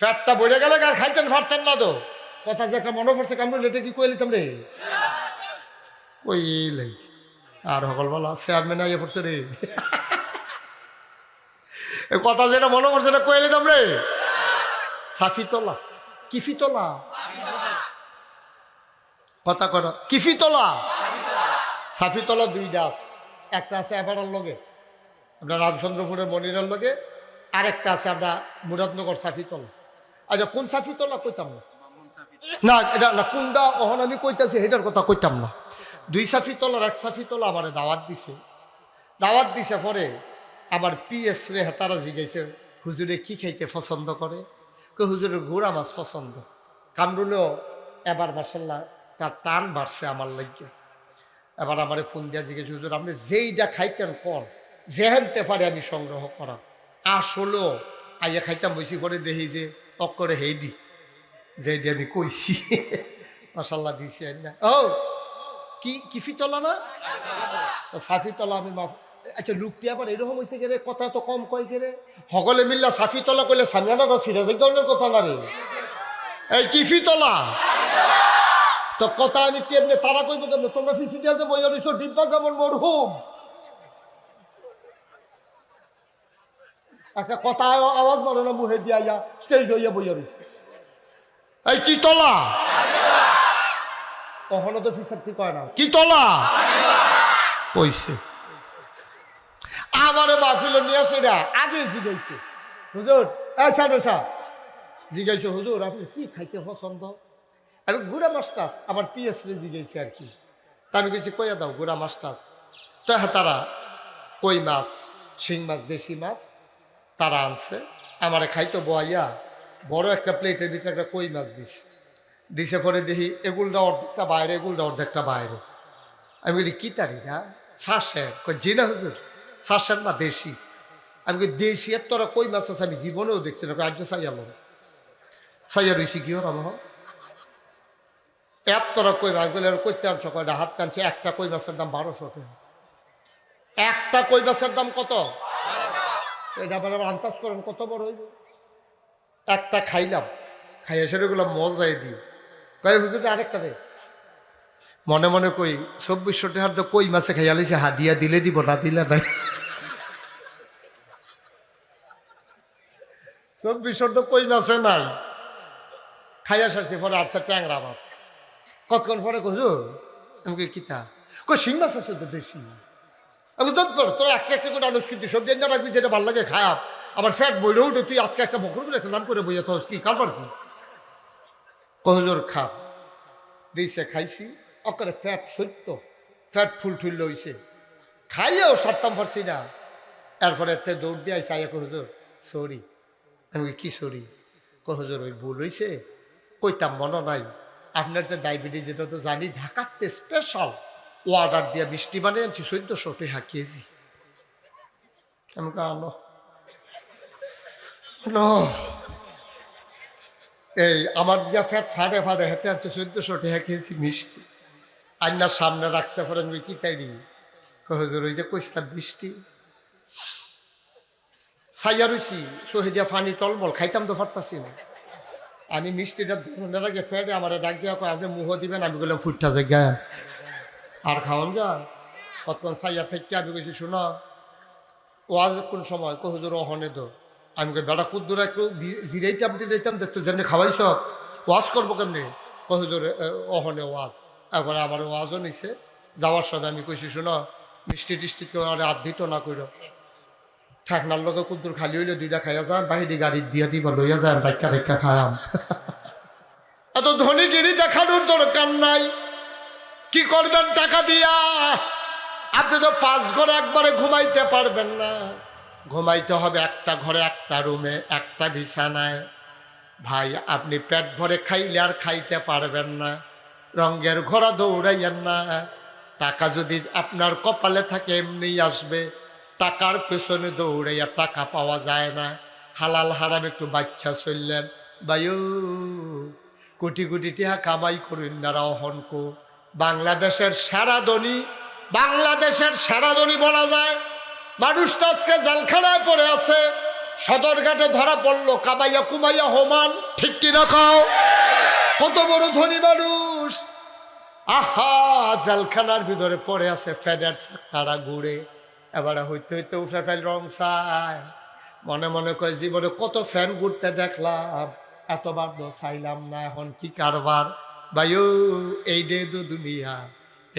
ফ্যাটটা বইরে গেলে আর খাইতেন ফাটতেন না তো। কথা যে একটা মনে পড়ছে কামড় এটা কি কইলিতাম রে কইলাই আর সকলবেলা চেয়ারম্যান আইয়া পড়ছে রে এই কথা যেটা মনে পড়ছে এটা কইলিতাম রে। সাফিতলা কিফিতলা কথা কর কিফিতলা সাফিতলা দুইটা আছে। একটা আছে এবারের লগে আপনার রামচন্দ্রপুরের মনিরের লগে, আরেকটা আছে আমরা মুরাদনগর সাফিতলা। আচ্ছা কোন সাফিতলা কইতাম না, না এটা না কোনটা অহন আমি কইতাছি সেটার কথা কইতাম না। দুই সাফিতলার এক সাফিতলা আমার দাওয়াত দিছে পরে আমার পিএস রে হেতারা জিগাইছে হুজুরে কি খাইতে পছন্দ করে, হুজুরের ঘোড়া মাছ পছন্দ। কামরুলেও এবার মার্শাল্লাহ তার টান বাড়ছে আমার লাগিয়ে। এবার আমারে ফোন দিয়া জিজ্ঞেস হুজুর আপনি যেইটা খাইতেন কর যেহেনতে পারে আমি সংগ্রহ করা। আসলেও আইয়া খাইতাম বসি করে দেখি যে অক্করে হেইডি যেইডি আমি কইছি মাশাল্লাহ দিছি না। ও কি কিফিতলা না সাফিতলা আমি মাফ। আচ্ছা লুকটি আবার এরকম হয়েছে কে রে, কথা তো কম কয় কে রে, সকলে মিল্লা সাফিতলা কইলে সামিয়ানা সিরাজের ধরনের কথা না রে, এই কিফিতলা তো কথা আমি কেমনে তারা কইব কেমনে, তোমরা ফিসি দিয়া যে বইয়া রইছো ডিব্বা যেমন মরহুম একটা কথা আওয়াজ মারো না মুহে দিয়া ইয়া স্টেজ হইয়া বইয়া রইছে। এই কি তলা কখনো তো ফিসার ঠিক হয় না, কি তলা কইছে আমারে মাহফিল নিয়ে আসে না আগে জিগাইছে হুজুর জিগাইছে হুজুর আপনি কি খাইতে পছন্দ, আমি গুড়া মাস্টাস আমার পিএস রে জিগাইছে আর কি। তা আমি কিছু কইয়া দাও গুড়া মাস্টাস। তো হ্যাঁ তারা কই মাছ শিং মাছ দেশি মাছ তারা আনছে আমারে খাইতো বয়াইয়া বড় একটা প্লেটের ভিতরে একটা কই মাছ দিছে পরে দেখি এগুলটা অর্ধেকটা বাইরে এগুলটা অর্ধেকটা বাইরে। আমি বলি কি তারি না শ্বাসের জি না হুজুর শ্বাসের না দেশি। আমি দেশি এর তোরা কই মাছ আছে আমি জীবনেও দেখছি না আজ সাইয়া রইছি কি ওর আমার এত তোরা কই মাছ বলে কইতে আনছো কয়টা হাত কানছে। একটা কই মাছের দাম 1200 টাকা, একটা কই মাছের দাম কত এটা আবার আন্দাজ করেন কত বড় হইব। একটা খাইলাম খাইয়া সেগুলো মজাই দিই কই হুজুর আরেকটা দে, মনে মনে কই 2400 টাকার তো কই মাছে খাইয়া লইছে হাদিয়া দিলে দিব না দিলে নাই 2400 তো কই মাছে নাই খাইয়া সারছে পরে আচ্ছা ট্যাংরা মাছ কতক্ষণ পরে হুজুর আমাকে কিতা কই শিং মাছ আছে তো দেশি। আমি তো তোরা একটা করে আনুস কিন্তু সব দিন রাখবি যেটা ভালো লাগে খায়াপ আবার ফ্যাট বইলেও তুই আজকে একটা বকরগুলো একটা নাম করে বইয়া তো কি কারবার কি কহজোর খা দিয়েছে খাইছি অকরে ফ্যাট সত্য ফ্যাট ফুল ঠুল হইছে খাইয়েও সারতাম পারছি না। এরপরে এতে দৌড় দিয়ে আইসা আইয়া কহজোর সরি। আমি কি সরি কহজোর ওই ভুল হয়েছে কইতাম মনে নাই আপনার যে ডায়াবেটিস যেটা তো জানি ঢাকাতে স্পেশাল অর্ডার দিয়ে মিষ্টি বানিয়ে আনছি 1400 টাকা কেজি। আমি এই আমার দিয়া ফ্যাট ফাটে ফাটে হেঁটে আনছে 1400 টাকা কেজি মিষ্টি আইনার সামনে রাখছে পরে আমি কি তাইরি হুজুর ওই যে কইস্তাম বৃষ্টি সাইয়া রইছি শহীদিয়া ফানি টলমল খাইতাম তো পারতাছি না। আমি মিষ্টিটা ধরনের আগে ফ্যাটে আমার ডাক দিয়া কয় আপনি মুহ দিবেন আমি বললাম ফুটটা জায়গা আর খাওয়ান যা কতক্ষণ সাইয়া থেকে আমি কইছি শোনো ওয়াজ কোন সময় কহুজুর অহনে তো আমি কই বেড়া কুদ্দুর একটু জিরাইতাম দিরাইতাম দেখতে যেমনি খাওয়াইছ ওয়াজ করবো কেমনি কহুজুর অহনে ওয়াজ। এখন আমার ওয়াজও নিছে যাওয়ার সময় আমি কইছি শোনো মিষ্টি টিষ্টি করে আধ না করো ঠাকনার লোকে কুদ্দুর খালি হইলে 2টা খাইয়া যান বাহিরি গাড়ির দিয়া দিবা লইয়া যান রাইকা রেখা খায়াম এত ধনীগিরি দেখানোর দরকার নাই। কি করবেন টাকা দিয়া? আপনি তো 5 ঘরে একবারে ঘুমাইতে পারবেন না, ঘুমাইতে হবে একটা ঘরে একটা রুমে একটা বিছানায়। ভাই আপনি পেট ভরে খাইলে আর খাইতে পারবেন না, রঙের ঘোড়া দৌড়াইয়েন না। টাকা যদি আপনার কপালে থাকে এমনি আসবে, টাকার পেছনে দৌড়াইয়া টাকা পাওয়া যায় না। হালাল হারাম একটু বাচ্চা চললেন বায়ু কোটি কোটি টাকা কামাই করুন না অহনকো। বাংলাদেশের সেরা ধনী বলা যায়। মানুষটা আজকে জেলখানায় পড়ে আছে, সদরঘাটে ধরা পড়লো, কামাইয়া কুমাইয়া হোমান, ঠিক কিনা খাও? কত বড় ধনী মানুষ, আহা জেলখানার ভিতরে পড়ে আছে, ফ্যানের তারা ঘুরে, এবারে হইতে হইতে উঠে ফেল রং চায়, মনে মনে কয় জীবনে কত ফ্যান ঘুরতে দেখলাম, এতবার তো চাইলাম না, এখন কি কারবার। ভাইও এই ডে দো দুনিয়া,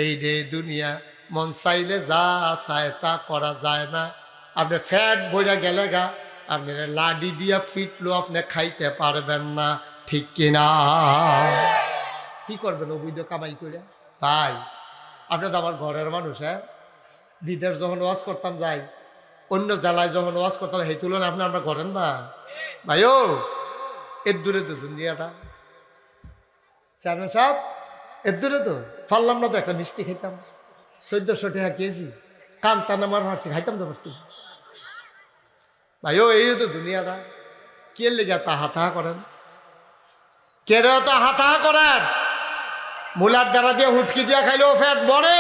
এই ডে দুনিয়া, মন চাইলে যা চায় তা করা যায় না। আপনি ফ্যাট বইরা গেলে গা, আপনি লাডি দিয়া ফিটলো আপনি খাইতে পারবেন না, ঠিক কিনা? কি করবেন অবৈধ কামাই করে? তাই আপনি তো আমার ঘরের মানুষ, হ্যাঁ, বিদেশ যখন ওয়াজ করতাম যাই, অন্য জেলায় যখন ওয়াজ করতাম, সেই তুলনায় আপনি আমরা করেন না ভাইও? এর দূরে তো দুনিয়াটা, চেয়ারম্যান সাহেব, এর দূরে তো পারলাম না তো একটা মিষ্টি খেতাম, 1400 টাকা কেজি, কান টানা মার হারছি, খাইতাম তো পারছি ভাইও। এই তো দুনিয়াটা, কে লেগে তা হাতাহা করেন? কেউ তো হাতাহা করেন? মুলার দ্বারা দিয়ে হুটকি দিয়া খাইলেও ফ্যাট বড়ে,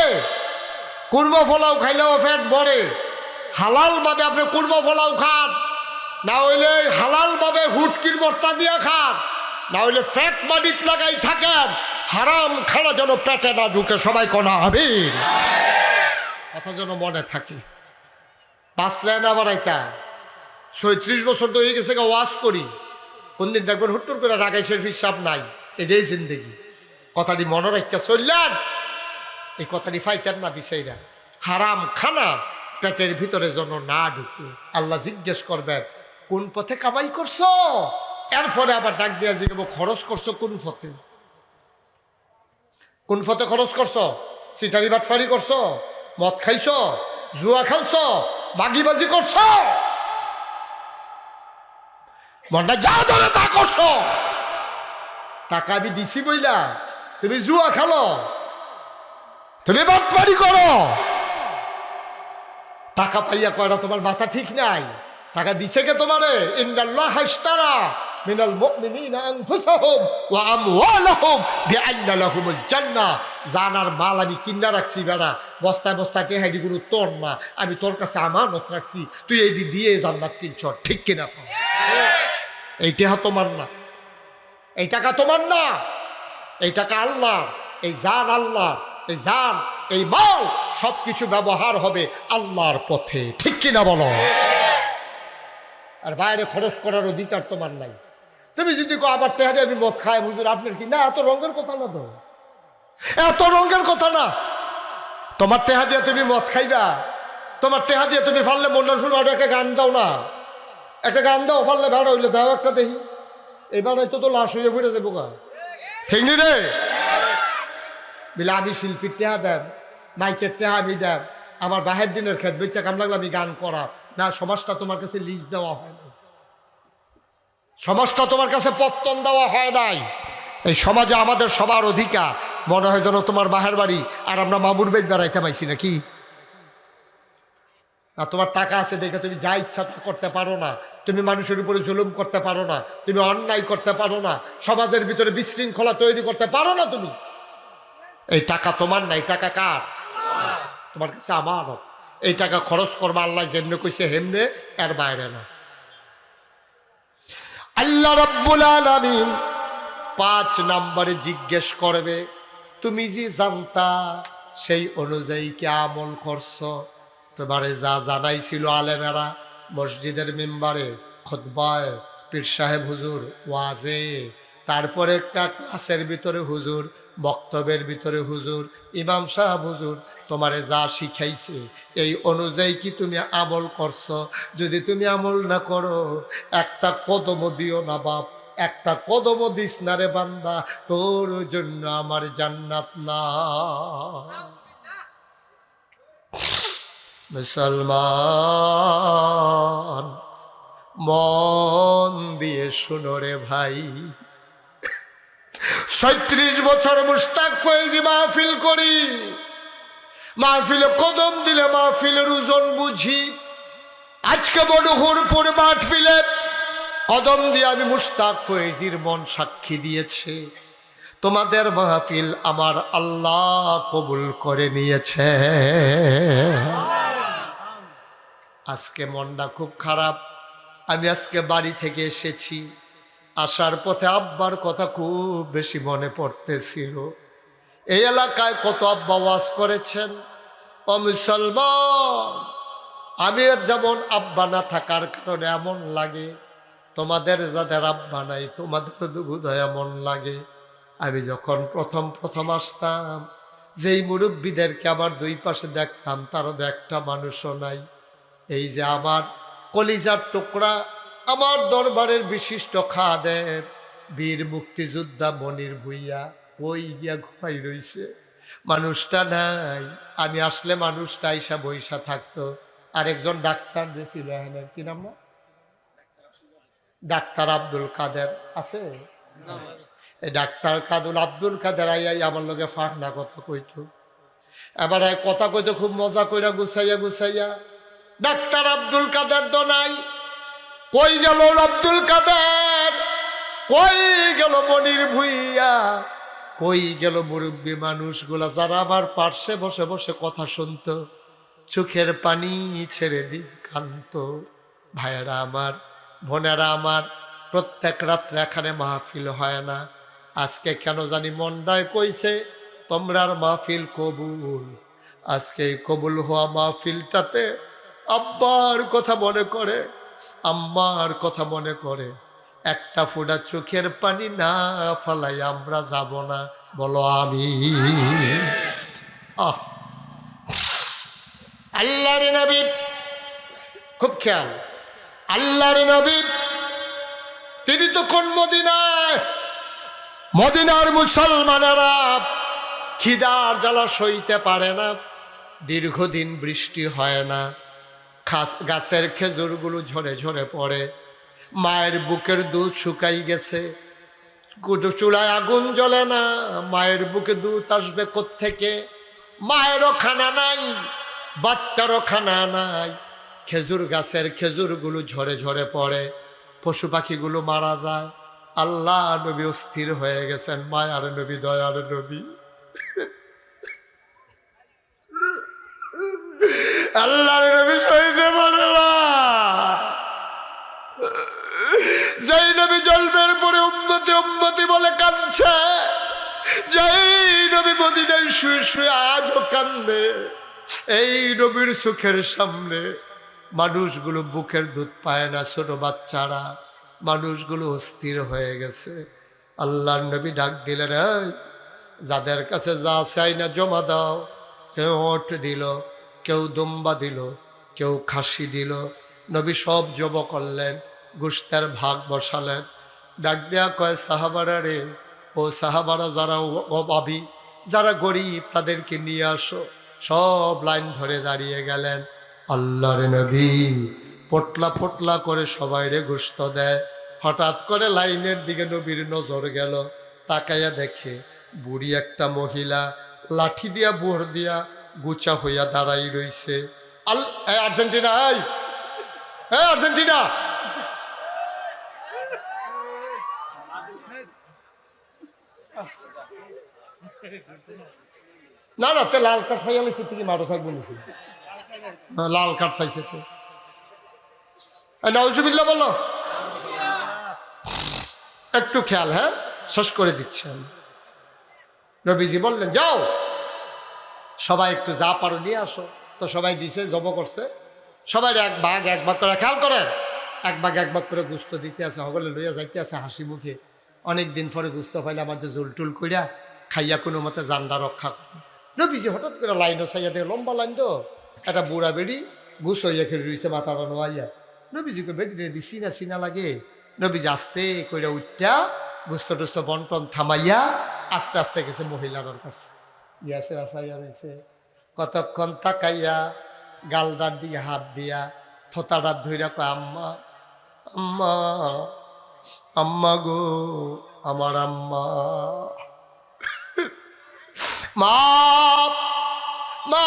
কুর্মা ফলাও খাইলেও ফ্যাট বড়ে। হালাল ভাবে আপনি কুর্মা ফলাও খান, না হইলে হালাল ভাবে হুটকির বর্তা দিয়া খান, না হইলে ফ্যাট মাটিত লাগাই থাকেন, হারাম খানা যেন পেটে না ঢুকে। সবাই কোনা হবে কথা যেন মনে থাকে। বাঁচলেন আবার এটা 36 বছর তো হয়ে গেছে, ওয়াজ করি, কোনদিন দেখবেন হুট্টুর করে রাগাইশের হিসাব নাই, এটাই জিন্দেগি। কথাটি মনে রাখতে চললেন, এই কথাটি ফাইতেন না বিচাইরা। হারাম খানা পেটের ভিতরে যেন না ঢুকে। আল্লাহ জিজ্ঞেস করবেন কোন পথে কামাই করছো, এরপরে আবার ডাক দিয়া জিজ্ঞাসা খরচ করছো কোন পথে? কোন পথে খরচ করছো? সিটারি বাটফারি করছো, মদ খাইছো, জুয়া খেলছো, বাগিবাজি করছো, মনটা যা ধরে তা করছো। টাকা আমি দিছি বইলা তুমি জুয়া খেলো, তুমি বাটফারি করো, টাকা পাইয়া কয়টা তোমার মাথা ঠিক নাই? টাকা দিছে কে তোমারে? ইন্নাল্লাহ ইশতারা মিনাল মুমিনিনা আনফুসাহুম ওয়া আমওয়ালাহুম বিআন্না লাহুমুল জান্নাহ। জানার মাল আমি কিনা রাখছি বেড়া, বস্তায় বস্তায় টেহাডি গুলো তোর না, আমি তোর কাছে আমানত রাখছি, তুই এইটি দিয়ে জান্নাত কিনছ, ঠিক কিনা? এই টেহা তোমার না, এই টাকা তোমার না, এই টাকা আল্লাহ, এই জান আল্লাহ, এই জান এই মাল সবকিছু ব্যবহার হবে আল্লাহর পথে, ঠিক কিনা বলো? আর বাইরে খরচ করার অধিকার তোমার নাই। তুমি যদি আবার টেহা দিয়ে আমি মদ খাই, হুজুর আপনার কি? না, এত রঙের কথা না তো, এত রঙের কথা না। তোমার টেহা দিয়ে তুমি মদ খাইবা, তোমার টেহা দিয়ে তুমি ফাললে মন্ডল ফুল একটা গান দাও না, একটা গান দাও, ফাললে ভাড়া হইলে দাও একটা দেখি। এবার হয়তো তো লাশ হয়ে ফিরে যাবো গা, ঠিক নি রে? বিলে আমি শিল্পীর টেহা দেব, মাইকের টেহা আমি দেব, আমার বাহের দিনের খেত বেচা কাম লাগলে আমি গান করা না। সমাজটা তোমার কাছে লিজ দেওয়া হয় না, সমাজটা তোমার কাছে পত্তন দেওয়া হয় নাই। এই সমাজে আমাদের সবার অধিকার। মনে হয় যেন তোমার বাহের বাড়ি আর আমরা মামুর বেদ বেড়াইতে পাইছি নাকি? না, তোমার টাকা আছে দেখে তুমি যা ইচ্ছা করতে পারো না, তুমি মানুষের উপরে জুলুম করতে পারো না, তুমি অন্যায় করতে পারো না, সমাজের ভিতরে বিশৃঙ্খলা তৈরি করতে পারো না। তুমি এই টাকা তোমার না, এই টাকা কার? তোমার কাছে আমানত। এই টাকা খরচ করবা আল্লাহ যেমনে কইছে হেমনে, এর বাইরে না। আল্লাহ রাব্বুল আলামিন 5 নম্বরে জিজ্ঞেস করবে, তুমি যে জানতা সেই অনুযায়ী কি আমল করছো? তোমারে যা জানাইছিল আলেমেরা মসজিদের মিম্বারে, খুতবায়, পীর সাহেব হুজুর ওয়াজে, তারপরে একটা ক্লাসের ভিতরে হুজুর, বক্তব্যের ভিতরে হুজুর, ইমাম সাহেব হুজুর তোমারে যা শিখাইছে এই অনুযায়ী কি তুমি আমল করছো? যদি তুমি আমল না করো, একটা কদমও দিও না বাপ, একটা কদমও দিস না রে বান্দা, তোর জন্য আমার জান্নাত না। মুসলমান মন দিয়ে শুনো রে ভাই, 36 বছর মুশতাক ফয়েজি মাহফিল করি, মাহফিলে কদম দিলে মাহফিলের ওজন বুঝি। আজকে বড়হুরপুর মাহফিলে কদম দিয়ে আমি মুশতাক ফয়েজির মন সাক্ষী দিয়েছে, তোমাদের মাহফিল আমার আল্লাহ কবুল করে নিয়েছে। আজকে মনটা খুব খারাপ, আমি আজকে বাড়ি থেকে এসেছি, আসার পথে আব্বার কথা খুব বেশি মনে পড়তেছিল। এই এলাকায় কত আব্বা ওয়াজ করেছেন। ও মুসলমান, আমি আর যেমন আব্বা না থাকার কারণে এমন লাগে, তোমাদের যাদের আব্বা নাই তোমাদের বোধহয় এমন লাগে। আমি যখন প্রথম প্রথম আসতাম, যেই মুরব্বীদেরকে আমার দুই পাশে দেখতাম তারও একটা মানুষও নাই। এই যে আমার কলিজার টুকরা, আমার দরবারের বিশিষ্ট খাদেম বীর মুক্তিযোদ্ধা মনির ভুইয়া, ওই গিয়া ঘুমাই রইছে, মানুষটা নাই। আমি আসলে মানুষটা আইসা বইসা থাকতো। আরেকজন ডাক্তার যে ছিল, হ্যাঁ কি নাম না, ডাক্তার আব্দুল কাদের আছে, এই ডাক্তার আব্দুল কাদের আইয়াই আমার লগে ফাঁকনা কথা কইতো। এবার কথা কইতো খুব মজা কইরা গুছাইয়া গুছাইয়া। ডাক্তার আব্দুল কাদের তো নাই, কই গেল আব্দুল কাদের, কই গেল মনির ভুইয়া, কই গেল মুরব্বী মানুষগুলা যারা আমার পার্শ্বে বসে বসে কথা শুনতো, চোখের পানি ছেড়ে দিক কান্ত। ভাইয়েরা আমার, বোনেরা আমার, প্রত্যেক রাত্রে এখানে মাহফিল হয় না। আজকে কেন জানি মনটায় কইছে তোমরার মাহফিল কবুল। আজকে এই কবুল হওয়া মাহফিলটাতে আব্বার কথা মনে করে, আম্মার কথা মনে করে, একটা ফোঁটা চোখের পানি না ফালাই আমরা যাব না, বলো আমি। আহ, আল্লাহর নবী, খুব খেয়াল, আল্লাহর নবী তিনি তখন মদিনায়, মদিনার মুসলমানেরা খিদার জ্বালা সইতে পারে না, দীর্ঘদিন বৃষ্টি হয় না, গাছের খেজুরগুলো ঝরে ঝরে পড়ে, মায়ের বুকের দুধ শুকাই গেছে, চুলায় আগুন জ্বলে না, মায়ের বুকে দুধ আসবে কোত্থেকে? মায়েরও খানা নাই, বাচ্চারও খানা নাই, খেজুর গাছের খেজুরগুলো ঝরে ঝরে পড়ে, পশু পাখিগুলো মারা যায়। আল্লাহ নবী অস্থির হয়ে গেছেন, মায়ার নবী, দয়ার নবী। আল্লাহর নবী সইতে পারে না। যেই নবী জন্মের পরে উম্মতি উম্মতি বলে কাঁদছে, যেই নবী মদিনায় শুয়ে শুয়ে আজও কান্দে, এই নবীর চোখের সামনে মানুষগুলো বুকের দুধ পায় না, ছোট বাচ্চারা, মানুষগুলো অস্থির হয়ে গেছে। আল্লাহর নবী ডাক দিলেন, এই যাদের কাছে যা চাই না জমা দাও। কেউ ওট দিল, কেউ দুম্বা দিল, কেউ খাসি দিল। নবী সব জব করলেন, গোশতের ভাগ বসালেন। ডাক দেয়া কয়, সাহাবারা রে, ও সাহাবারা যারা অভাবী, যারা গরিব, তাদেরকে নিয়ে আসো। সব লাইন ধরে দাঁড়িয়ে গেলেন। আল্লাহর নবী পটলা পটলা করে সবাই রে গোশত দেয়। হঠাৎ করে লাইনের দিকে নবীর নজর গেল, তাকাইয়া দেখে বুড়ি একটা মহিলা লাঠি দিয়া বোর দিয়া গুচা হইয়া দাঁড়াই রইছে। আর্জেন্টিনা, আর্জেন্টিনা, না না, তে লাল কাঠ ফাইয়া লাইছে, তুমি মারো থাকবো নাকি? লাল কাঠ ফাইছে তো, নাউজুবিল্লাহ বলো। একটু খেয়াল, হ্যাঁ, শেষ করে দিচ্ছেন। নবীজি বললেন, যাও সবাই একটু যা পারো নিয়ে আসো। তো সবাই দিছে, জব করছে, সবাই এক ভাগ করে, খেয়াল করেন, এক ভাগ করে গুস্ত দিতে আছে, হগলে লইয়া যাইতে আছে হাসি মুখে। অনেকদিন পরে গুস্ত পাইলে আমার যে জুলটুল কইরা খাইয়া কোনো মতে জান্ডা রক্ষা করে। নবীজি হঠাৎ করে লাইনও চাইয়া দিয়ে, লম্বা লাইন তো, একটা বুড়া বেড়ি গুছ হইয়া খেলে রয়েছে, মাথাটা নোয়াইয়া। নবীজিকে বেড়ি দিছি না চিনা লাগে। নবীজি আস্তে কইরা উঠটা গুস্ত টুস্ত বন্টন থামাইয়া আস্তে আস্তে গেছে মহিলার কাছে। গ্যাসের আসাইয়া রয়েছে, কতক্ষণ তাকাইয়া গালদার দিকে হাত দিয়া থোতাটার ধইরা কয়, আম্মা আম্মা আম্মা গো, আমার আম্মা, মা মা,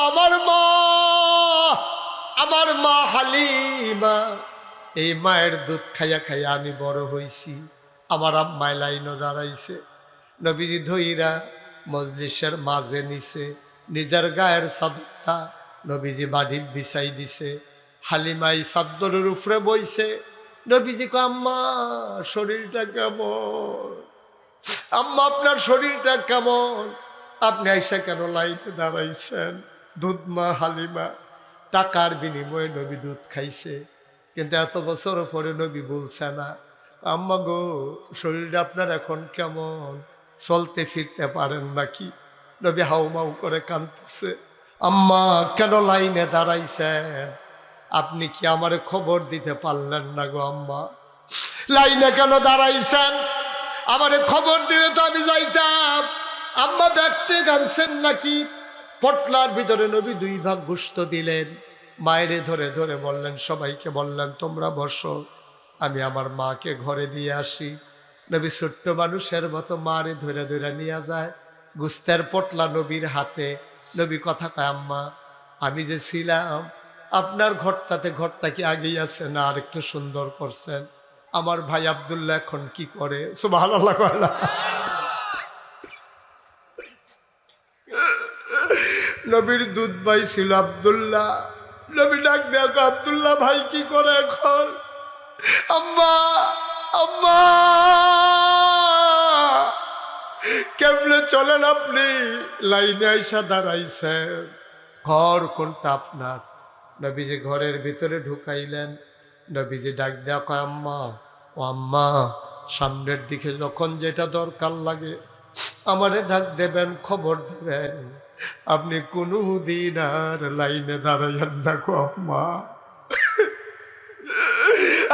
আমার মা, আমার মা হালিমা। এই মায়ের দুধ খাইয়া খাইয়া আমি বড় হইছি। আমার আম্মায় লাইনও দাঁড়াইছে। নবীজি ধইরা মজলিসের মাঝে নিছে, নিজের গায়ের চাদরটা নবীজি বাড়ির বিছাই দিছে। হালিমাই চাদরের উপরে বইছে। নবীজি কয়, আম্মা শরীরটা কেমন? আম্মা আপনার শরীরটা কেমন? আপনি আইসা কেন লাইনে দাঁড়াইছেন? দুধ মা হালিমা টাকার বিনিময়ে নবী দুধ খাইছে, কিন্তু এত বছর পরে নবী বলছে না, আম্মা গো শরীরটা আপনার এখন কেমন? চলতে ফিরতে পারেন নাকি? নবী হাউমাউ করে কাঁদতেছে। আম্মা কেন লাইনে দাঁড়াইছেন? আপনি কি আমারে খবর দিতে পারলেন না গো আম্মা? লাইনে কেন দাঁড়াইছেন? আমারে খবর দিলে তো আমি যাইতাম। আম্মা ব্যাগতে গানছেন নাকি? পটলার ভিতরে নবী 2 ভাগ গোশত দিলেন। মায়েরে ধরে ধরে বললেন, সবাইকে বললেন তোমরা বসো, আমি আমার মাকে ঘরে দিয়ে আসি। নবী ছোট্ট মানুষের মতো মারে ধরে ধরে নিয়ে যায়। গুস্তের পটলা নবীর হাতে। নবী কথা কয়, আম্মা আমি যে ছিলাম আপনার ঘরটাতে, ঘরটা কি আগেই আছে না আর একটু সুন্দর করছেন? আমার ভাই আব্দুল্লাহ এখন কি করে? সুবহানাল্লাহ কয় না? নবীর দুধ ভাই ছিল আব্দুল্লাহ। নবী ডাক দেখো, আব্দুল্লাহ ভাই কি করে এখন? আম্মা আম্মা কেমনে চলেন আপনি? লাইনে আইসা দাঁড়াইছেন। ঘর কোনটা আপনার? নবীজি ঘরের ভিতরে ঢুকাইলেন। নবীজি ডাক দেয়া কয়, আম্মা ও আম্মা সামনের দিকে যখন যেটা দরকার লাগে আমারে ডাক দেবেন, খবর দেবেন। আপনি কোনো দিন আর লাইনে দাঁড়াইয়েন না গো আম্মা।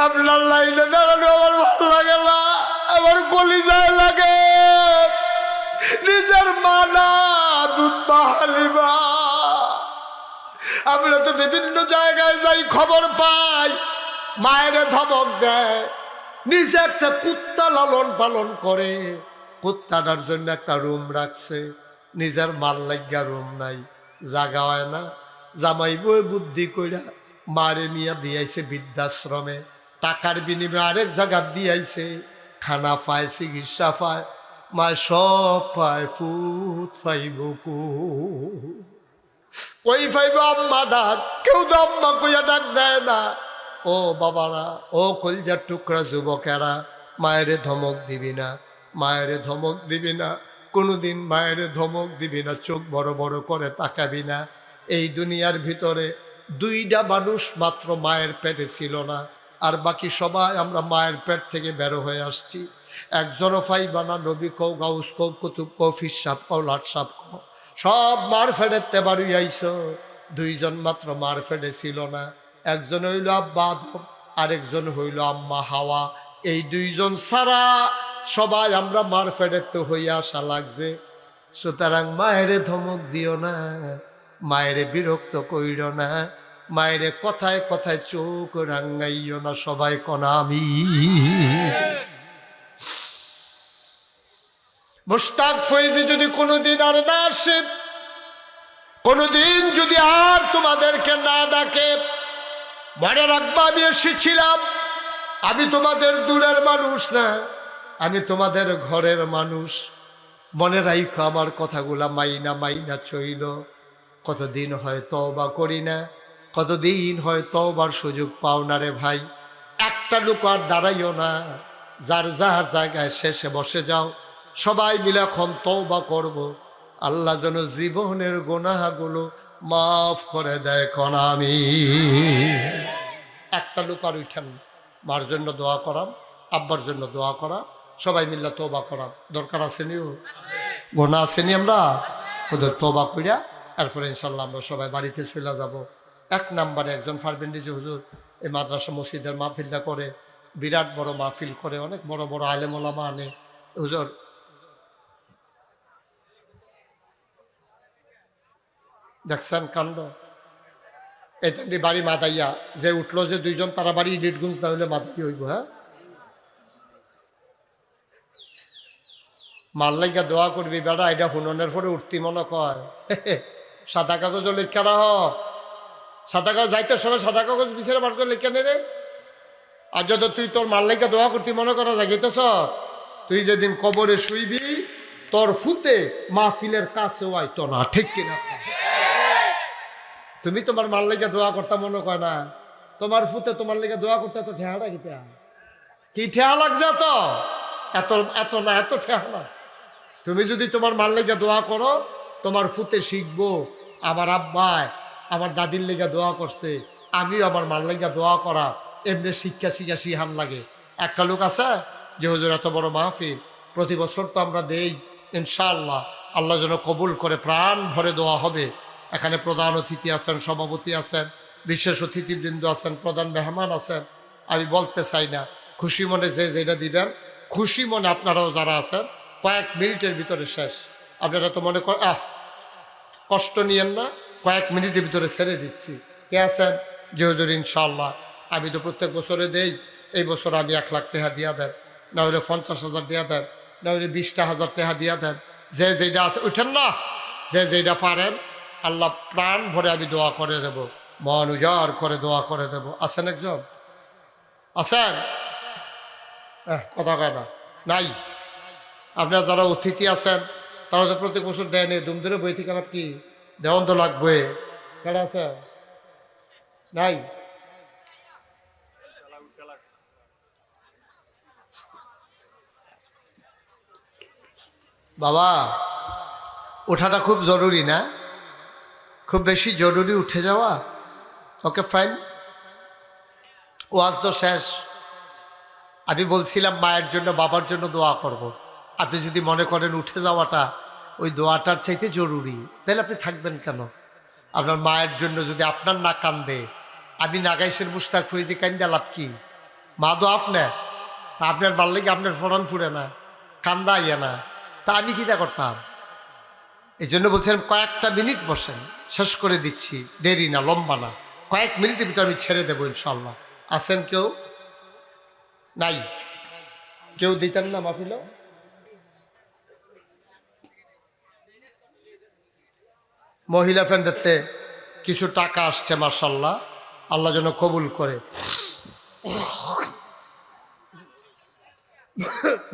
আপনার লাইনে দাঁড়ানো আমার ভালো লাগে না, আমার কলিজায় লাগে। নিজের মা না, দুধ মা হালিমা। আমরা তো বিভিন্ন জায়গায় যাই, খবর পাই মায়ের ধমক দেয়। নিজে একটা কুত্তা লালন পালন করে, কুত্তাটার জন্য একটা রুম রাখছে, নিজের মাল লাগিয়া রুম নাই, জাগা হয় না। জামাই বই বুদ্ধি কইরা মারে নিয়ে দিয়াইছে বৃদ্ধাশ্রমে, টাকার বিনিময়ে আরেক জায়গা দিয়াইছে, খানা পায়, চিকিৎসা পায়, মা সব পায়, ফুট ফাইব কই ফাইব আম্মা ডাক, কেউ তো আম্মা কইয়া ডাক দেয় না। ও বাবারা, ও কলজার টুকরা যুবকেরা, মায়েরে ধমক দিবি না, মায়েরে ধমক দিবি না, কোনোদিন মায়েরে ধমক দিবি না, চোখ বড় বড় করে তাকাবি না। এই দুনিয়ার ভিতরে 2টা মানুষ মাত্র মায়ের পেটে ছিল না, আর বাকি সবাই আমরা মায়ের পেট থেকে বেরো হয়ে আসছি। একজনও ফাইবানা, নবী কও, গাউস কও, কুতুব কও, ফির সাপ কও, লাট সাপ কও, সব মার ফেডেতে বাড়ি আইস। 2জন মাত্র মার ফেডে ছিল না, একজন হইল আব্বা আদম, আরেকজন হইল আম্মা হাওয়া। এই 2জন ছাড়া সবাই আমরা মার ফেডেতে হইয়া আসা লাগছে। সুতরাং মায়েরে ধমক দিও না, মায়েরে বিরক্ত কইর না, মায়েরে কথায় কথায় চোখ রাঙ্গাইও না। সবাই কনা আমি মুশতাক ফৈজি যদি কোনোদিন আর না আসে, কোনোদিন যদি আর তোমাদেরকে না ডাকে, মনে রাখবা আমি এসেছিলাম, আমি তোমাদের দূরের মানুষ না, আমি তোমাদের ঘরের মানুষ। মনে রাখো আমার কথাগুলা মাইনা মাইনা চইল। কতদিন হয় তওবা করি না, কতদিন হয় তওবার সুযোগ পাও না রে ভাই। একটা লোক আর দাঁড়াইও না, যার যার জায়গায় শেষে বসে যাও। সবাই মিলে এখন তওবা করব, আল্লাহ যেন জীবনের গুনাহগুলো মাফ করে দেয়। কোন আমি একটা লোক আর উঠেন, মার জন্য দোয়া করাম, আব্বার জন্য দোয়া করা, সবাই মিল্লা তওবা করা দরকার আছে নিও, গোনা আসেনি, আমরা ওদের তওবা করিয়া এরপরে ইনশাল্লাহ আমরা সবাই বাড়িতে চলে যাব। 1 নম্বরে একজন ফারবেন্ডি যে হুজুর এই মাদ্রাসা মসজিদের মাহফিলটা করে, বিরাট বড় মাহফিল করে, অনেক বড় বড় আলেম ওলামা আনে। হুজুর দেখছেন কাণ্ড, এই বাড়ি মাদাইয়া যে উঠলো যে 2জন, তারা বাড়ি ইডিটগুঞ্জ না হইলে মাদাই হইব। হ্যাঁ, মাল লাইগা দোয়া করবি বেড়া, এটা হুননের পরে উঠতি মনে কয়। সাদা কাগজ লেখা রাহ, সাদা কাগজ যাইতে সময় সাদা কাগজ বিচারে বার করে লেখা নে রে। আর যদি তুই তোর মাল লাইগা দোয়া করতি মনে করা যাইতেছ, তুই যেদিন কবরে শুইবি তোর ফুতে মাহফিলের কাছেও আইতো না, ঠিক কিনা? তুমি তোমার মাল লাইগা দোয়া করতা মনে কয় না, তোমার ফুতে তোমার লেগে দোয়া করতে এত ঠেহাটা কি ঠেহা লাগছে? তো এত এত না, এত ঠেহা না। তুমি যদি তোমার মার লেগে দোয়া করো, তোমার ফুতে শিখবো আমার আব্বায় আমার দাদির লেগে দোয়া করছে, আমিও আমার মার লেগে দোয়া করা, এমনি শিক্ষা শিহান লাগে। একটা লোক আছে যে হুজুর এত বড় মাহফিল প্রতি বছর তো আমরা দেই, ইনশাআল্লাহ আল্লাহ যেন কবুল করে, প্রাণ ভরে দোয়া হবে। এখানে প্রধান অতিথি আছেন, সভাপতি আছেন, বিশেষ অতিথিবৃন্দ আছেন, প্রধান মেহমান আছেন। আমি বলতে চাই না, খুশি মনে যে যেটা দিবেন, খুশি মনে আপনারাও যারা আছেন, কয়েক মিনিটের ভিতরে শেষ। আপনারা তো মনে করেন কষ্ট নিয়েন না, কয়েক মিনিটের ভিতরে ছেড়ে দিচ্ছি। কে আছেন যে হুজুর ইনশাআল্লাহ আমি তো প্রত্যেক বছরে দেই, এই বছর আমি 1 লাখ টাকা দিয়া দেন, না হলে 50,000 দিয়া দেন, না হলে 20,000 টাকা দিয়া দেন। যে যেটা আছে উঠেন না, যে যেটা পারেন আল্লাহ প্রাণ ভরে আমি দোয়া করে দেব, মন উজাড় করে দোয়া করে দেব। আছেন একজন? আছেন? কথা কয় না, নাই। আপনার যারা অতিথি আছেন তারা তো প্রত্যেক বছর দেয়নি, দুম ধরে বই থেকে কি দেওয়ান তো লাগবে। কেডা আছে? নাই। বাবা ওঠাটা খুব জরুরি না? খুব বেশি জরুরি উঠে যাওয়া? ওকে ফাইন, ওয়াজ তো শেষ। আমি বলছিলাম মায়ের জন্য বাবার জন্য দোয়া করব। আপনি যদি মনে করেন উঠে যাওয়াটা ওই দোয়াটার চাইতে জরুরি, তাহলে আপনি থাকবেন কেন? আপনার মায়ের জন্য যদি আপনার না কান্দে, আমি নাগাইশের মুস্তাক ফৈজি কান্দে লাভ কি? মা দো আপনার, তা আপনার ভাল লাগে আপনার ফোরন ফুরে না, কান্দা আইয়া না, তা আমি কিটা করতাম? এই জন্য বলছিলাম কয়েকটা মিনিট বসেন, শেষ করে দিচ্ছি, দেরি না, লম্বা না, কয়েক মিনিটের ভিতরে আমি ছেড়ে দেবো ইনশাল্লাহ। আছেন কেউ? নাই। কেউ দিতেন না মাহফিল? মহিলা ফ্রেন্ডেরতে কিছু টাকা আসছে, মাশাআল্লাহ, আল্লাহ যেন কবুল করে।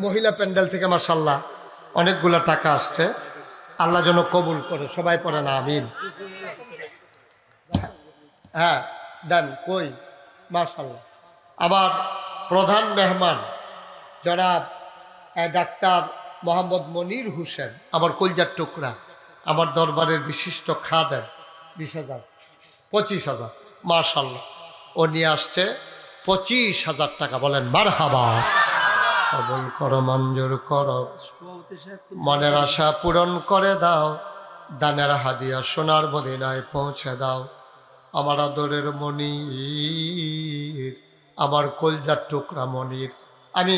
মহিলা প্যান্ডেল থেকে মাশাআল্লাহ অনেকগুলো টাকা আসছে, আল্লাহ যেন কবুল করে। সবাই পড়ে না আমিন? হ্যাঁ দেন। কই? মাশাআল্লাহ। আবার প্রধান মেহমান জনাব ডাক্তার মোহাম্মদ মনির হোসেন, আমার কলজার টুকরা, আমার দরবারের বিশিষ্ট খাদেম, 20,000 25,000 মাশাআল্লাহ, ও নিয়ে আসছে 25,000 টাকা। বলেন মারহাবা। কবুল করো, মঞ্জুর করো, মনের আশা পূরণ করে দাও, দানের হাদিয়া সোনার মদিনায় পৌঁছে দাও। আমার আদরের মনির, আমার কলজার টুকরা মনির। আমি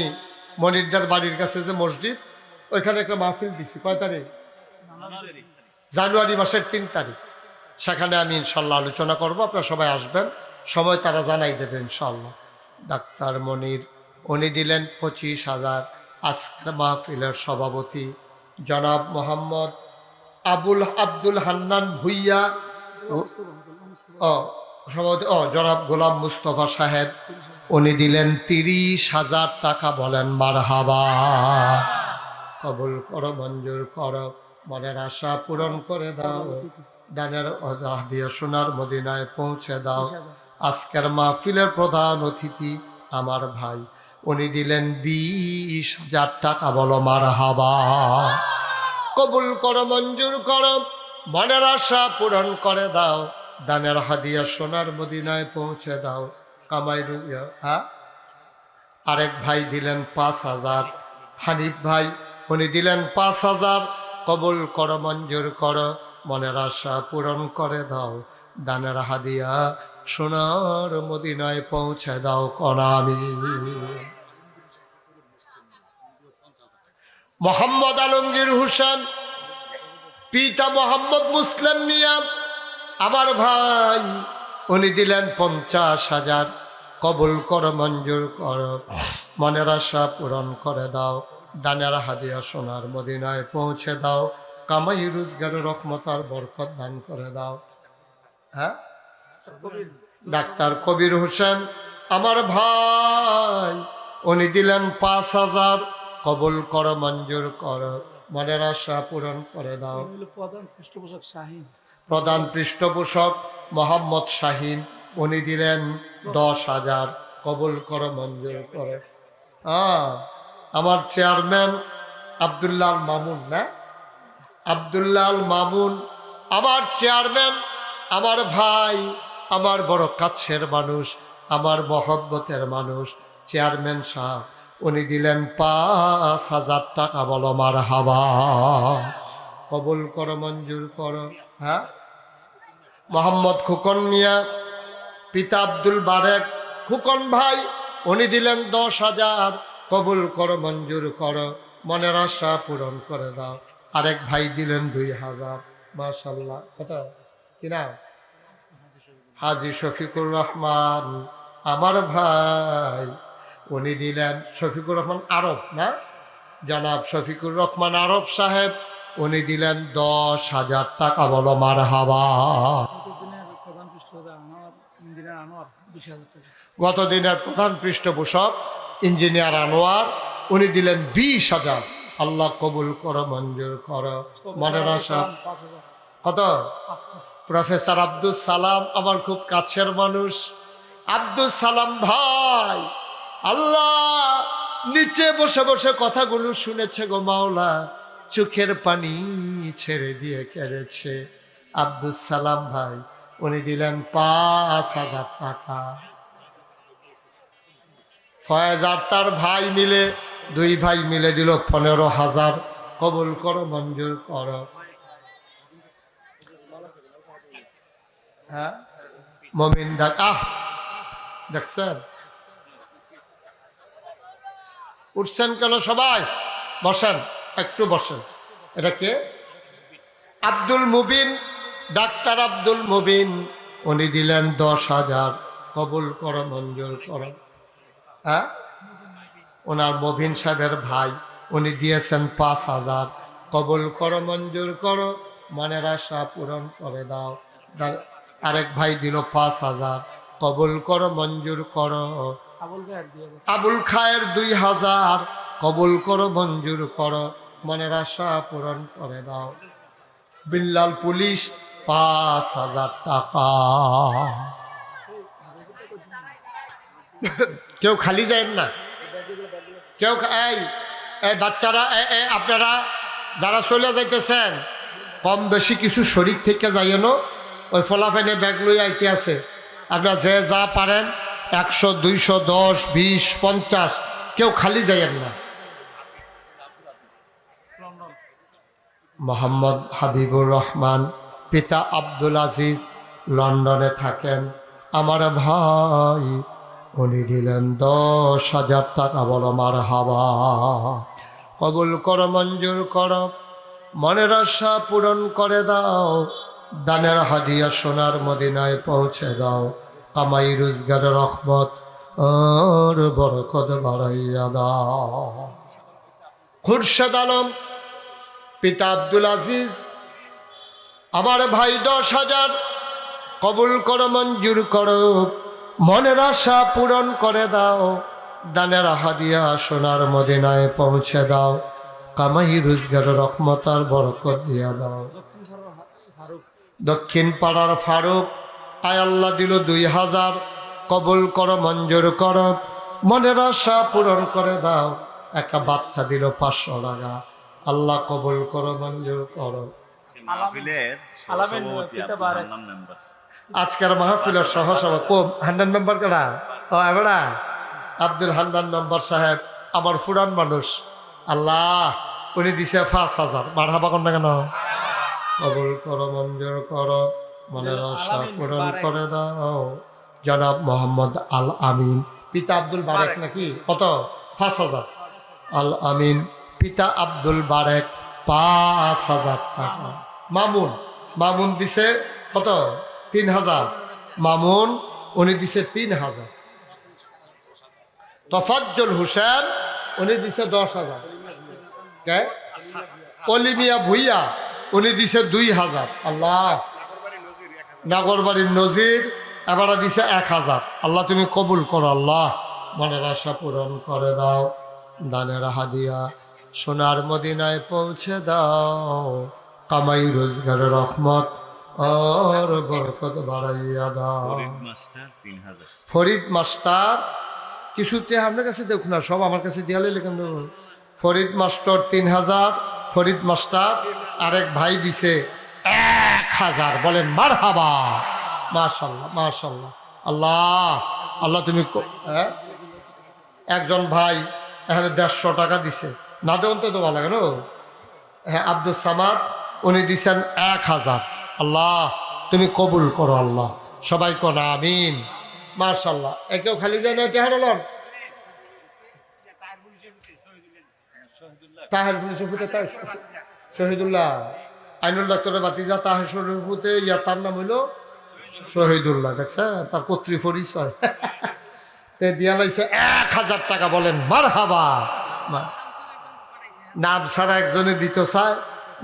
মনিরদার বাড়ির কাছে যে মসজিদ, ওইখানে একটা মাহফিল দিছি। কয় তারিখ? জানুয়ারি মাসের 3 তারিখ। সেখানে আমি ইনশাল্লাহ আলোচনা করব, আপনারা সবাই আসবেন, সময় তারা জানাই দেবে ইনশাল্লাহ। ডাক্তার মনির উনি দিলেন 25,000। আজকের মাহফিলের সভাপতি জনাব মোহাম্মদ আব্দুল হান্নান ভুইয়া, সভাপতি জনাব গোলাম মুস্তফা সাহেব, উনি দিলেন 30,000 টাকা। বলেন মারহাবা। কবুল করো, মঞ্জুর করো, মনের আশা পূরণ করে দাও, দানের হাদিয়া সোনার মদিনায় পৌঁছে দাও। আজকের মাহফিলের প্রধান অতিথি আমার ভাই, উনি দিলেন 20,000 টাকা। বলো মারহাবা। কবুল করো, মঞ্জুর করো, মনের আশা পূরণ করে দাও, দানের হাদিয়া সোনার মদিনায় পৌঁছে দাও। কামাই রুইয়া। হ্যাঁ, আরেক ভাই দিলেন 5,000, হানিফ ভাই, উনি দিলেন 5,000। কবুল করো, মঞ্জুর করো, মনের আশা পূরণ করে দাও, দানের হাদিয়া সোনার মদিনায় পৌঁছে দাও। কনামি মোহাম্মদ আলমগীর হোসেন, পিতা মোহাম্মদ মুসলিম মিয়া, আমার ভাই, উনি দিলেন 50,000। কবুল করো, মঞ্জুর করো, মনের আশা পূরণ করে দাও, দানের হাদিয়া সোনার মদিনায় পৌঁছে দাও। কামাই রোজগারের রহমত আর বরকত দান করে দাও। হ্যাঁ, ডাক্তার কবির হোসেন, আমার ভাই, উনি দিলেন 5,000। কবুল করো, মঞ্জুর করো, মনের আশা পূরণ করে দাও। প্রধান পৃষ্ঠপোষক মোহাম্মদ শাহিন, উনি দিলেন 10,000, কবুল করো মঞ্জুর করো। আমার চেয়ারম্যান আব্দুল্লাহ মামুন, না আব্দুল্লাহ মামুন আমার চেয়ারম্যান, আমার ভাই, আমার বড় কাছের মানুষ, আমার মহব্বতের মানুষ চেয়ারম্যান সাহেব, উনি দিলেন 5,000 টাকা। বলো মারহাবা। কবুল করো মঞ্জুর করো। হ্যাঁ, মোহাম্মদ খোকন মিয়া, পিতা আব্দুল বারেক খোকন ভাই, উনি দিলেন 10,000। কবুল করো মঞ্জুর করো, মনের আশা পূরণ করে দাও। আরেক ভাই দিলেন 2,000। মাশাআল্লাহ। কত কিনা? হাজী শফিকুর রহমান আমার ভাই, উনি দিলেন, শফিকুর রহমান আরব, না জনাব শফিকুর রহমান আরব সাহেব, উনি দিলেন 10,000 টাকা। বলো মারহাবা। গত দিনের প্রধান পৃষ্ঠপোষক ইঞ্জিনিয়ার আনোয়ার, উনি দিলেন 20,000। আল্লাহ কবুল করো মঞ্জুর করো, মনের আশা। কত? প্রফেসর আব্দুল সালাম আমার খুব কাছের মানুষ, আব্দুল সালাম ভাই, আল্লাহ নিচে বসে বসে কথাগুলো শুনেছে গো মাওলা, চোখের পানি ছেড়ে দিয়ে কেঁদেছে। আব্দুল সালাম ভাই, উনি দিলেন 5,000 টাকা। ফয়েজ আর তার ভাই মিলে, 2 ভাই মিলে দিল 15,000। কবুল করো মঞ্জুর করো। হ্যাঁ, মমিন ডাক। দেখছেন উঠছেন কেন? সবাই বসেন, একটু বসেন। এটা কে? আব্দুল মুবিন, ডাক্তার আব্দুল মুবিন, উনি দিলেন 10,000। কবুল করো মঞ্জুর করো। হ্যাঁ, ওনার মবিন সাহেবের ভাই, উনি দিয়েছেন 5,000। কবুল করো মঞ্জুর করো, মনের আশা পূরণ করে দাও। আরেক ভাই দিল 5,000। কবুল করো মঞ্জুর করো। আবুল খায়ের 2,000। কবুল করো মঞ্জুর করো, মনের আশা পূরণ করে দাও। বিল্লাল পুলিশ 5,000 টাকা। কেউ খালি যায় না, কেউ এই বাচ্চারা, আপনারা যারা চলে যাইতেছেন, কম বেশি কিছু শরীর থেকে যাইয়েন। ওই ফলাফেনে ব্যাগ লই আইতে আছে, আপনারা যে যা পারেন 100, 200, 10, 20, 50, কেউ খালি যাইয়েন না। মোহাম্মদ হাবিবুর রহমান, পিতা আব্দুল আজিজ, লন্ডনে থাকেন, আমার ভাই, উনি দিলেন 10,000 টাকা। বলো মারহাবা। কবুল করো মঞ্জুর করো, মনের আশা পূরণ করে দাও। দানের হাদিয়া সোনার মদিনায় পৌঁছে দাও। কামাই রোজগারের রহমত আর বরকত বাড়াইয়া দাও। খুরশেদ আলম, পিতা আব্দুল আজিজ, আমার ভাই 10,000। কবুল করো মঞ্জুর করো, মনের আশা পূরণ করে দাও। দানের হাদিয়া সোনার মদিনায় পৌঁছে দাও। কামাই রোজগারের রহমত আর বরকত দিয়া দাও। দক্ষিণ পাড়ার ফারুক, আয় আল্লাহ দিল 2,000। কবুল করো মঞ্জুর করো, মনের আশা পূরণ করে দাও। একটা বাচ্চা দিল 500 টাকা। আল্লাহ কবুল করো মঞ্জুর করো। আজকের মাহফিলের সহসভা কোন হান্ডান মেম্বার কেনা? এবারা আব্দুল হান্ডান মেম্বার সাহেব আমার ফুরান মানুষ, আল্লাহ উনি দিছে 5,000। মারহাবা কর না কেন? কবুল করো মঞ্জুর করো, মনের আশা পূরণ করে দাও। জনাব মোহাম্মদ আল আমিন, পিতা আব্দুল বারেক, নাকি কত? 5,000। আল আমিন, পিতা আব্দুল বারেক 5,000 টাকা। মামুন, মামুন দিছে কত? 3,000। মামুন উনি দিছে 3,000। তফাজ্জল হোসেন উনি দিছে 10,000। কে? অলিমিয়া ভুইয়া উনি দিছে 2,000। আল্লাহ। নাগরবাড়ির নজির এবারে দিছে 1,000। আল্লাহ তুমি কবুল করো, আল্লাহ মনের আশা পূরণ করে দাও। দানের হাদিয়া সোনার মদিনায় পৌঁছে দাও। কামাই রোজগারের রহমত আর বরকত বাড়াইয়া দাও। ফরিদ মাস্টার কিছুতে আপনার কাছে দেখুন না, সব আমার কাছে দিয়ালে লেখেন। ফরিদ মাস্টার 3000, ফরিদ মাস্টার আরেক ভাই দিছে 1000। বলেন মারহাবা, মাশাআল্লাহ মাশাআল্লাহ। আল্লাহ আল্লাহ তুমি হ্যাঁ, একজন ভাই এখানে 150 টাকা দিছে, না দেন তো ভালো লাগে। হ্যাঁ, আব্দুল সামাদ উনি দিছেন 1000। আল্লাহ তুমি কবুল করো আল্লাহ, সবাই কোন আমিন। মাশাআল্লাহ। একেও খালি যায় না, এটা হারালাম তাহের ফুতে শহীদুল্লাহ, আইনুল ডাক্তারের বাতিজা তাহের শরীফুতে ইয়া, তার নাম হইল শহীদুল্লাহ। দেখছে তার কর্তৃ পরিচয়। তে দিয়া লাইছে 1000 টাকা। বলেন মারহাবা। নাম ছাড়া একজনে দিত চায়,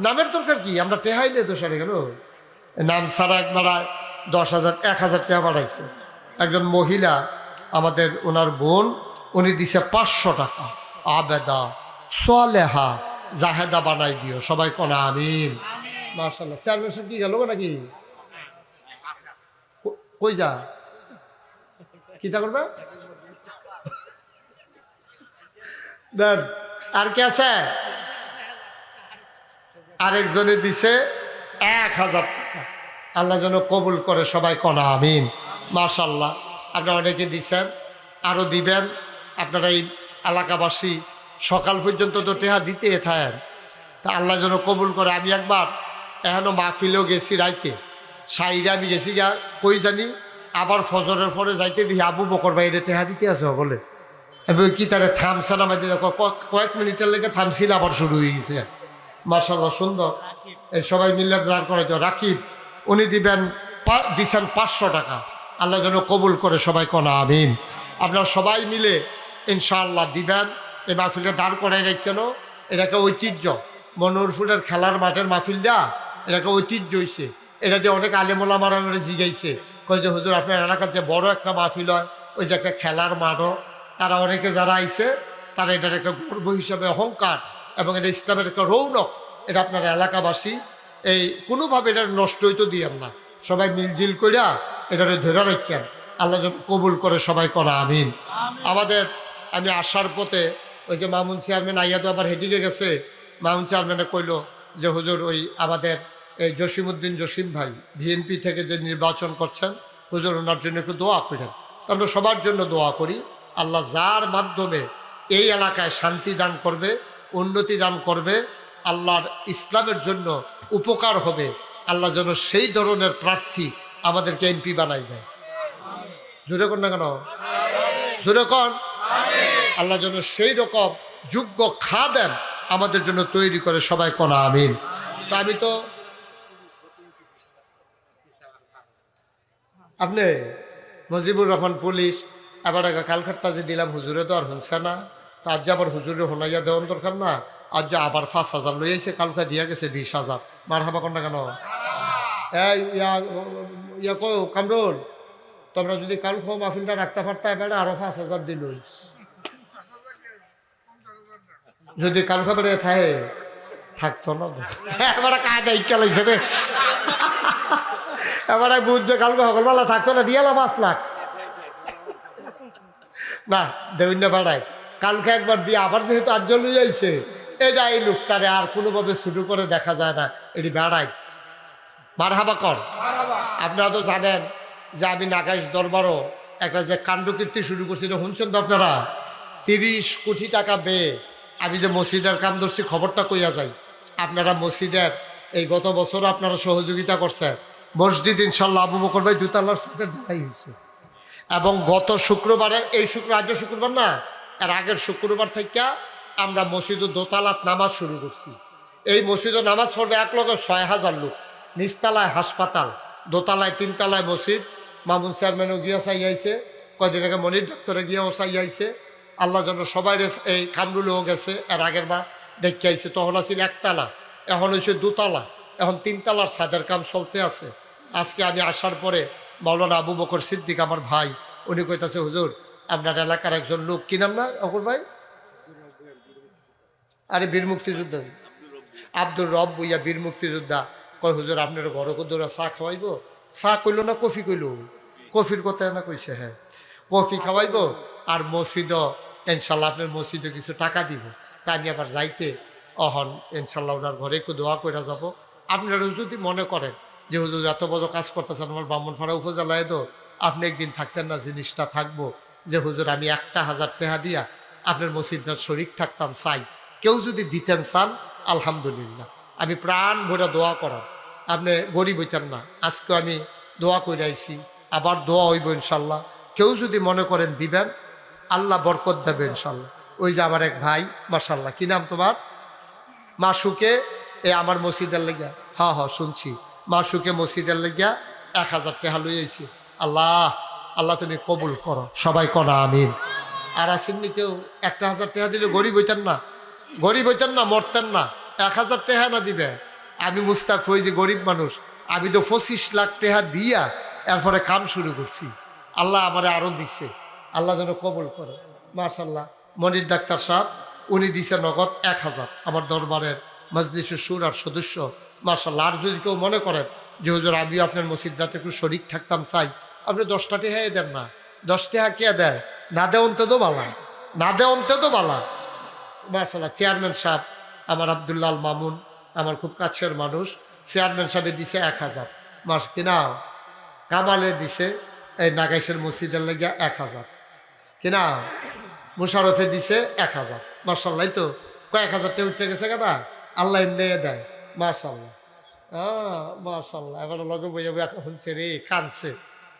নামের দরকার কি, আমরা টেহাইলে দোষারে গেল। নাম ছাড়া একবার 10,000 1000 টাকা বাড়াইছে। একজন মহিলা আমাদের, ওনার বোন, উনি দিছে 500 টাকা। আবেদা সোয়ালেহা জাহেদা বানাই দিও, সবাই কোন আমিন। মাশাআল্লাহ। চেয়ারম্যান সাহেব কি গেল নাকি? কই যা কি তা করবে দেন। আর কে আছে? আরেকজনে দিছে 1000 টাকা। আল্লাহ যেন কবুল করে, সবাই কোন আমিন। মাশাআল্লাহ। আপনারা অনেকে দিচ্ছেন, আরো দিবেন। আপনারা এই এলাকাবাসী সকাল পর্যন্ত তো টেহা দিতে থাকেন, তা আল্লাহ যেন কবুল করে। আমি একবার এখনো মাহফিলেও গেছি, রাইতে সাইডে আমি গেছি গা কই জানি, আবার ফজরের পরে যাইতে দেখি আবু বকর বাইরে টেহা দিতে আছে সকলে। এবং কি তারা থামছে না, মাঝে কয়েক মিনিটের লেগে থামছিল, আবার শুরু হয়ে গেছে। মাশাআল্লাহ সুন্দর। এই সবাই মিলে দাঁড় করে তো রাকিব, উনি দিবেন দিচ্ছেন 500 টাকা। আল্লাহ যেন কবুল করে, সবাই কোন আমিন। আপনারা সবাই মিলে ইনশাআল্লাহ দিবেন। এই মাহফিলটা দাঁড় করাই কেন, এটা একটা ঐতিহ্য। মনোহরপুরের খেলার মাঠের মাহফিলটা, এটা একটা ঐতিহ্য হয়েছে। এটা দিয়ে অনেক আলেমোলামারা জিগাইছে, কয় যে হুজুর আপনার এলাকার যে বড় একটা মাহফিল হয়, ওই যে একটা খেলার মাঠও, তারা অনেকে যারা আইছে তারা এটার একটা গর্ব হিসাবে অহংকার, এবং এটা ইসলামের একটা রৌনক। এটা আপনার এলাকাবাসী এই কোনোভাবে এটা নষ্ট হইতে দিয়েন না, সবাই মিলজিল করিয়া এটারে ধরে রাখেন। আল্লাহ যেন কবুল করে, সবাই করা আমিন। আমাদের আমি আসার পথে ওই যে মামুন চেয়ারম্যান আইয়া তো আবার হেদিকে গেছে, মামুন চেয়ারম্যানে কইল যে হুজুর ওই আমাদের এই জসিমউদ্দিন জসিম ভাই বিএনপি থেকে যে নির্বাচন করছেন, হুজুর ওনার জন্য একটু দোয়া করেন। আমরা সবার জন্য দোয়া করি, আল্লাহ যার মাধ্যমে এই এলাকায় শান্তি দান করবে, উন্নতি দান করবে, আল্লাহর ইসলামের জন্য উপকার হবে, আল্লাহ যেন সেই ধরনের প্রার্থী আমাদেরকে এমপি বানাই দেয়। জোরে কর না কেন, জোরে কর। আল্লাহ যেন সেই রকম যোগ্য খাদেম আমাদের জন্য তৈরি করে, সবাই কোন আমিন। তো আমি তো আপনি মজিবুর রহমান পুলিশ এবার কালখাট্টা যে দিলাম, হুজুরে তো আর শুনছে না, তো আজ আবার হুজুরে শোনাইয়া দেওয়ার দরকার না। আজ আবার 5,000 লইয়াছে, কালকা দিয়া গেছে 20,000। মার হাবা কর না কেন? ইয়া কো কামরুল, তোমরা যদি কাল খো মাহফিলটা রাখতে পারতা, এবার আরো 5,000 দিল। যদি কাল খাবার থাকে থাকতো না, এবার কায়দা ইচ্ছা লাগছে রে, এবারে বুঝছে কালকে সকালবেলা থাকতো না, দিয়ালা 5 লাখ না দেবেন না বাড়ায়। কালকে একবার দিয়ে আবার যেহেতু আজ লই যাইছে, এটা এই লোকটারে আর কোনোভাবে শুরু করে দেখা যায় না, এটি বেড়াই। মারহাবা কর। আপনারা তো জানেন যে আমি নাগাইশ দরবারও একটা যে কাণ্ডকীর্তি শুরু করছি, শুনছেন তো আপনারা। 30 কোটি টাকা ব্যয়ে আমি যে মসজিদের কাম ধরছি, খবরটা কইয়া যাই। আপনারা মসজিদের এই গত বছর আপনারা সহযোগিতা করছেন। মসজিদ ইনশাল্লাহ আবু বকর ভাই 2 তলার সাথে ঢালাই হয়েছে, এবং গত শুক্রবারে, এই আজ শুক্রবার না, এর আগের শুক্রবার থেকে আমরা মসজিদে দোতলাত নামাজ শুরু করছি। এই মসজিদে নামাজ পড়বে 1,06,000 লোক। নিচতলায় হাসপাতাল, দোতলায় 3 তলায় মসজিদ। মামুন চেয়ারম্যানও গিয়া চাইয়াইছে, কয়দিন আগে মনির ডাক্তারে গিয়াও চাইয়াইছে। আল্লাহ যেন সবাই এই কামরুলেও গেছে, এর আগের বার দেখে আইছে, তখন আছিল 1 তলা, এখন হয়েছে 2 তলা, এখন 3 তলার ছাদের কাম চলতে আছে। আজকে আমি আসার পরে মাওলানা আবু বকর সিদ্দিক আমার ভাই, উনি কইতাছে হুজুর আপনার এলাকার একজন লোক, কি নাম না অকুর ভাই, আরে বীর মুক্তিযোদ্ধা আব্দুর রব বইয়া বীর মুক্তিযোদ্ধা, কয় হুজুর আপনার ঘরে দৌড়া চা খাওয়াইব? চা কইল না কফি কইল? কফির কথা না কইছে, হ্যাঁ কফি খাওয়াইব আর মসজিদও ইনশাল্লাহ আপনার মসজিদে কিছু টাকা দিব। তা আমি আবার যাইতে অহন ইনশাল্লাহ ওনার ঘরে একটু দোয়া করে যাব। আপনারা যদি মনে করেন যে হুজুর এত বড় কাজ করতেছেন আমার ব্রাহ্মণপাড়া উপজেলায়, তো আপনি একদিন থাকতেন না, জিনিসটা থাকবো যে হুজুর আমি 1,000 টাকা দিয়া আপনার মসজিদটার শরীক থাকতাম চাই। কেউ যদি দিতেন চান আলহামদুলিল্লাহ, আমি প্রাণ ভরে দোয়া করার। আপনি গরিব হইতেন না, আজকে আমি দোয়া করে আইছি, আবার দোয়া হইব ইনশাল্লাহ। কেউ যদি মনে করেন দিবেন, আল্লাহ বরকত দেবে ইনশাল্লাহ। ওই যে আমার এক ভাই, মাশাল্লাহ, কি নাম তোমার? মাসুকে আমার মসজিদের লেগিয়া, হ্যাঁ হ্যাঁ শুনছি, মাসুকে মসজিদের লেগিয়া 1,000 টাকা লই আইছি। আল্লাহ আল্লাহ তুমি কবুল করো, সবাই করা আমিন। আর আসেননি কেউ 1,000 টাকা দিলে গরিব হইতেন না, গরিব হইতেন না, মরতেন না। 1,000 টাকা না দিবে, আমি মুস্তাক হই যে গরিব মানুষ, আমি তো 25 লাখ টাকা দিয়া এরপরে কাম শুরু করছি। আল্লাহ আমারে আরও দিচ্ছে, আল্লাহ যেন কবুল করে। মাশাল্লাহ মনির ডাক্তার সাহেব উনি দিছে নগদ 1,000 আমার দরবারের মজলিসের সুরার সদস্য। মাশাল্লাহ। আর যদি কেউ মনে করেন যে হুজুর আমিও আপনার মসজিদটাতে একটু শরিক থাকতাম চাই, আপনি 10টা টাকা দেন না। 10 টাকা কে দেয়? না দেওয়নতে তো বালা, না দেওয়নতে তো বালা। মাশাল্লাহ। চেয়ারম্যান সাহেব আমার আব্দুল্লাহ আল মামুন, আমার খুব কাছের মানুষ, চেয়ারম্যান সাহেবে দিছে 1,000 মাস কিনা। কামালে দিছে এই নাগাইশের মসজিদের লেগে 1,000 কিনা। মুশারফে দিছে 1,000। মাশাল্লাহ। তো কয়েক হাজার টাকা উঠতে গেছে কেনা, আল্লাহ এমনি দেয়। মাশাল্লাহ মাশাল্লাহ। এবার লগে বইয়া বইয়া শুনছে রে, কানছে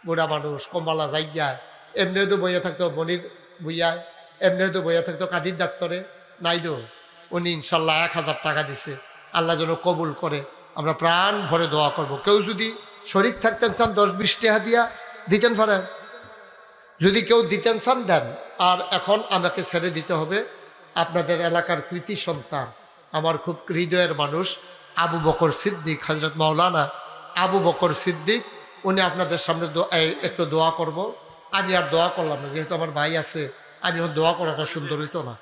বুড়া মানুষ, কম্বালা যাইয়ায়। এমনিও তো বইয়া থাকতো মনির বইয়ায়, এমনিও তো বইয়া থাকতো কাদির ডাক্তারে, নাই দো। উনি ইনশাল্লাহ 1,000 টাকা দিছে, আল্লাহ যেন কবুল করে। আমরা প্রাণ ভরে দোয়া করব। কেউ যদি শরীক থাকতেন চান 10-20 টাকা দিয়া দিতেন পারেন, যদি কেউ দিতেন চান দেন। আর এখন আমাকে ছেড়ে দিতে হবে আপনাদের এলাকার কৃতি সন্তান, আমার খুব হৃদয়ের মানুষ আবু বকর সিদ্দিক, হজরত মাওলানা আবু বকর সিদ্দিক। উনি আপনাদের সামনে একটু দোয়া করব। আমি আর দোয়া করলাম না, যেহেতু আমার ভাই আছে, আমি দোয়া করাটা সুন্দর হইতো না।